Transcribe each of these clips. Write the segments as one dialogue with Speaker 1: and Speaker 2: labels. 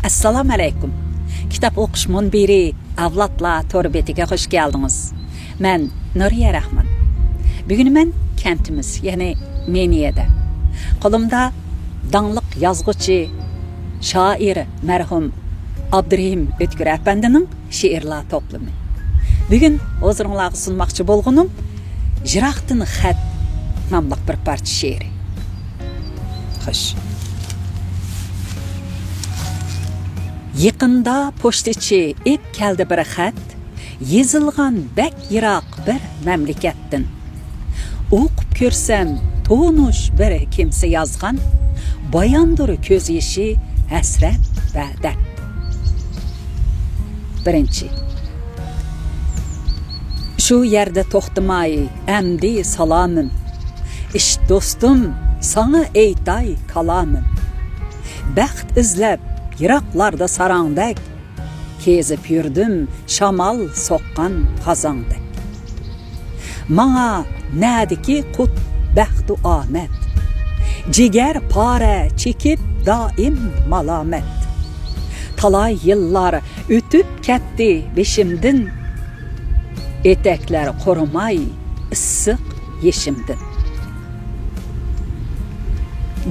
Speaker 1: Assalamu alaykum. Kitap o'qish munbiri avlodlar to'rbetiga xush keldingiz. Men Nuriya Rahman. Bugun men kentimiz, ya'ni Meniyada. Qo'limda dangliq yozuvchi, shoir marhum Abdurahim O'tkir apandining she'rlar to'plami. Bugun o'zingizlarga sunmoqchi bo'lganim Jiraqdan xat nomli bir parcha she'ri. Xush. Yaqında pochtachi ep keldi bir xat, yezilgan bak yiroq bir mamlakatdan. O'qib ko'rsam, to'nush bir kimsa yozgan, bayondir ko'z yoshi, hasrat va dard. Birinchi. Shu yerda to'xtamay, amdi salomim. Ish do'stim, sana aytay kalomim. Baxt izlab yiroqlarda sarangdak, kezib yurdim shamol soqqan qozongdak. Manga nadiki qut baxtu omad, jigar pora chekib doim malomat. Talay yillar o'tib ketdi beshimdin, etaklar qurumay issiq yeshimdin.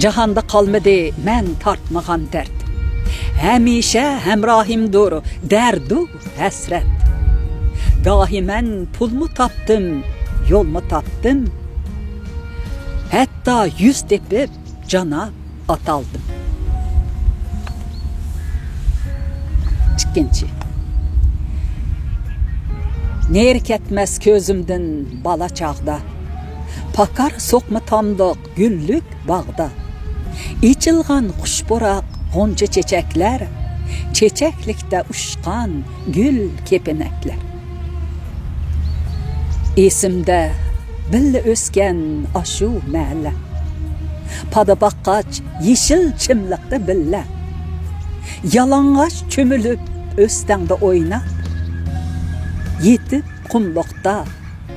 Speaker 1: Jahonda qolmadi men tortmagan dard, hamisha hamrohimdir dardu hasrat. Doiman pulmu topdim, yo'lmu topdim, hatto yuz tepib janob ataldim. Ikkinchi. Ner ketmas ko'zimdan bala chog'da, pakar so'qma tomdiq gullik bog'da. Ichilgan xushbo'roq g'uncha chechaklar, chechaklikda ushqan gul kepinaklar. Esimda billa o'sgan ashu mahalla, pada baqqach yeshil chimliqda billa. Yalang'och cho'milib o'stangda o'ynab, yetib qumloqda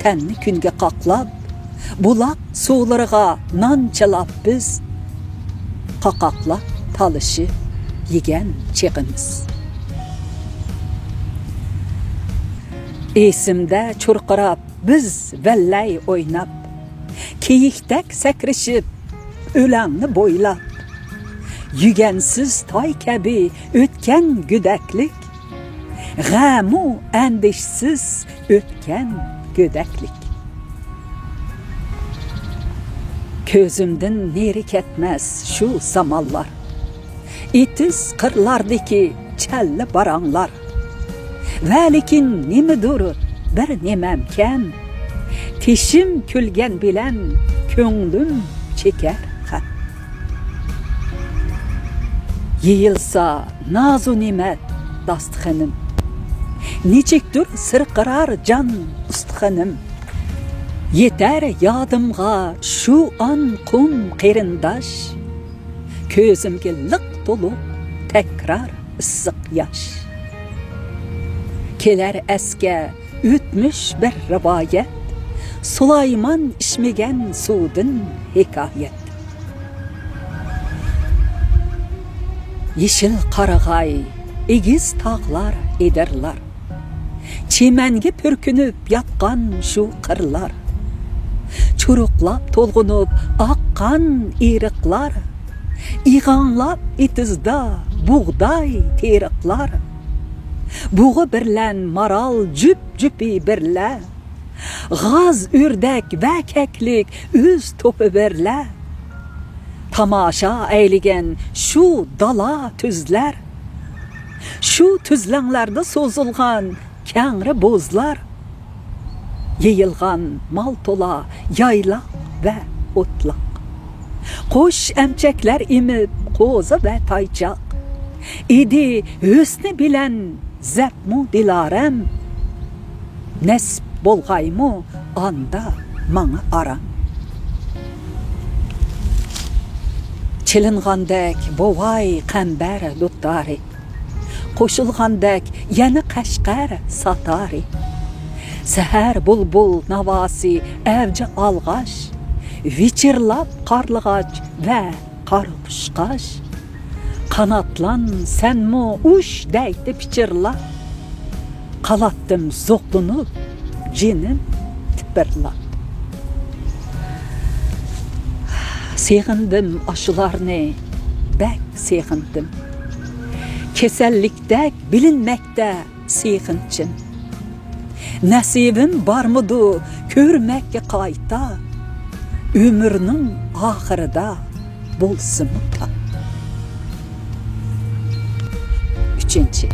Speaker 1: tanni kunga qoqlab, buloq suvlariga non chalab biz qoqoqlab talishib yegan cheg'imiz. Esimda churqirab biz vallay o'ynab, kiyikdak sakrishib o'langni bo'ylab, yugansiz toy kabi o'tgan gudaklik, g'amu andishsiz o'tgan go'daklik. Ko'zimdan neri ketmas shu zamonlar, etiz qirlardiki challa baranglar. Va lekin nimadir bir nemam kam, tishim kulgan bilan ko'nglim chekar xat. Yeyilsa nazu nemat dastıxanim, nechikdir sirqirar jon ustixanim. Yeter yodimga shu an qum qerindosh, ko'zimga liq to'lib takrar issiq yosh. Kelar asga o'tmish bir rivoyat, Sulaymon ishmagan suvdin hikoyat. Yeshil qarag'ay, egiz tog'lar edirlar, chemanga purkinib yotgan shu qirlar. Churuqlab to'lg'unib oqqan eriqlar, ig'onlab etizda bug'doy teriqlar. Bug'i birlan maral jup-jupi birla, g'oz o'rdak va kaklik o'z to'pi birla. Tomosha ayligan shu dala tuzlar, shu tuzlanglarda so'zilgan kangri bo'zlar. Yeyilgan mal to'la yayloq va o'tloq, qo'sh amchaklar emib qo'zi va toychoq. Idi husni bilan zapmu diloram, nasib bo'lg'aymu onda manga aram. Chilingandek bovay qambar duttari, qo'shilgandek yana qashqar satari. Sahar bulbul navosi avja alg'ash, vichirlab qarlig'ach va qarqushqash. Kanatlan sen mu uş deydi piçirla. Qalattım zoqlunup, cinim tipirlap. Seğindim aşılarını, bək seğindim. Kesellikdək bilinməkdə seğinçin. Nasibim barmıdı körməkə qayta, ömrünün axırda bolsun ta. Üçüncü.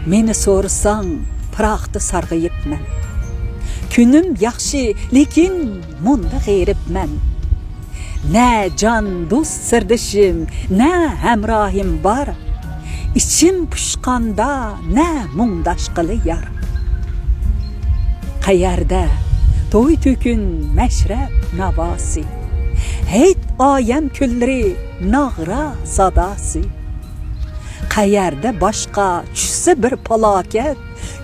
Speaker 1: Meni sorsan, pıraqdı sarğıyıp mən. Günüm yaxşı, lekin munda qeyrib mən. Ne can dost sırdışım, ne hemrahim var. İçim puşkanda ne mundaşqılı yar. Qayarda toy tökün meşrep navası. Heyt ayem külleri nağra sadası. Qayarda başqa çüsse bir palaket,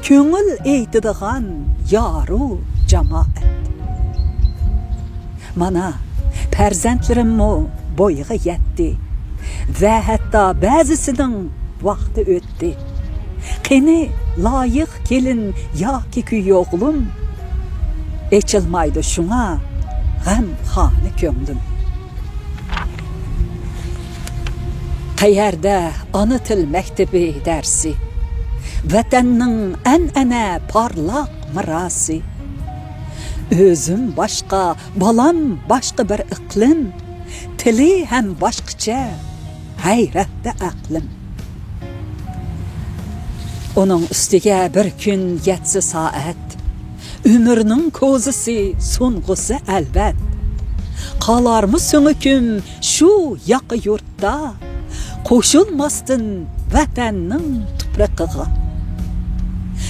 Speaker 1: köngül eytidiğan yaru cemaat. Mana Perzentlerim mu boyuğa yetti ve hatta bazısının vakti öttü. Qeni layık gelin ya ki köy oğlum, eçilmaydı şuna gam xanı kömdüm. Qayarda ana til mektebi dersi, vatanның en parlak mirası. Özüm başqa, balam başqa bir iqlim, tili hem başqaça, hayratda aqlim. Onun üstüge bir gün yetsi saat, ömrünün kozisi, sunğusu elbet. Qalar mı sönüküm şu yaqı yurtta, qoşulmasdın vatanның tupraqıga.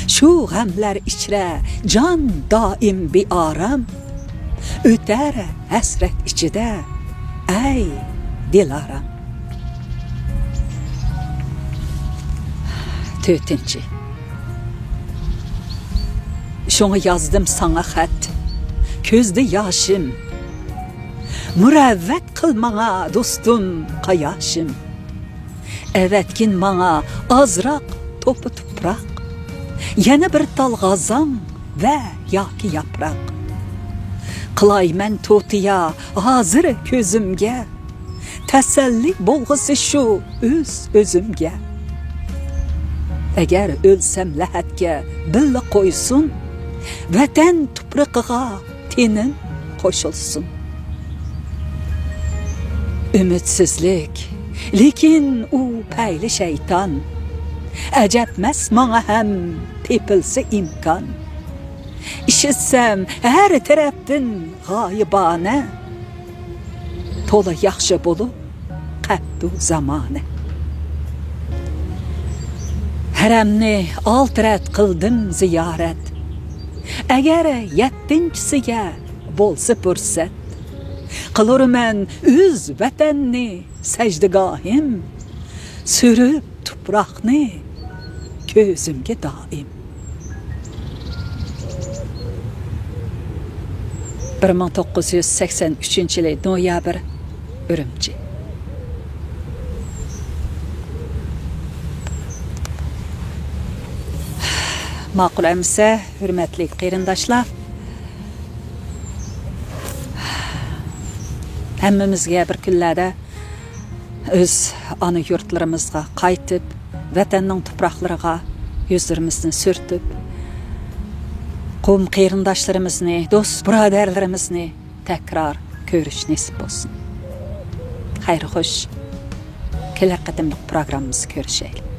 Speaker 1: Şu gamlar içre can daim bir aram, öter hasret içide ey dilaram. Dördüncü. Şunu yazdım sana xat, közde yaşım. Müravvet kılmana dostum qayaşım. Evetkin mana azraq topu tuprak. Yana bir talğazam ve yaki yaprak. Qılay mən totiya hazır közümge. Təsəlli bolğusu şu özümge. Eğer ölsem ləhətke billa qoysun, vətən tupraqığa tenin qoşulsun. Ümitsizlik, lekin o pəyli şeytan. Əcəbməz mana hem tepilse imkan. İşitsem her tərəfdən gayibane. Tola yaxşı bolup qəbdu zamanı. Hərəmni alt rət qıldım ziyaret. Əgər yettincisiga bolsa fürsət, qılır mən öz vətənni səcdigahim, sürüb tupraqni gözümge daim. 1983 yılı noyabr Ürümçi. Maqul əmsə, hürmətli qeyrindaşlar, həmmimizge bir küllədə öz ana yurtlarımızga qaytıb, vətənnin tupraqlarına yüzlərimizni sürtüb, qom qeyrindaşlarımızı, dost braderlərimizni təkrar görüş nesip olsun. Xeyri xoş, kelək qədimlik proqramımızı görüşəylik.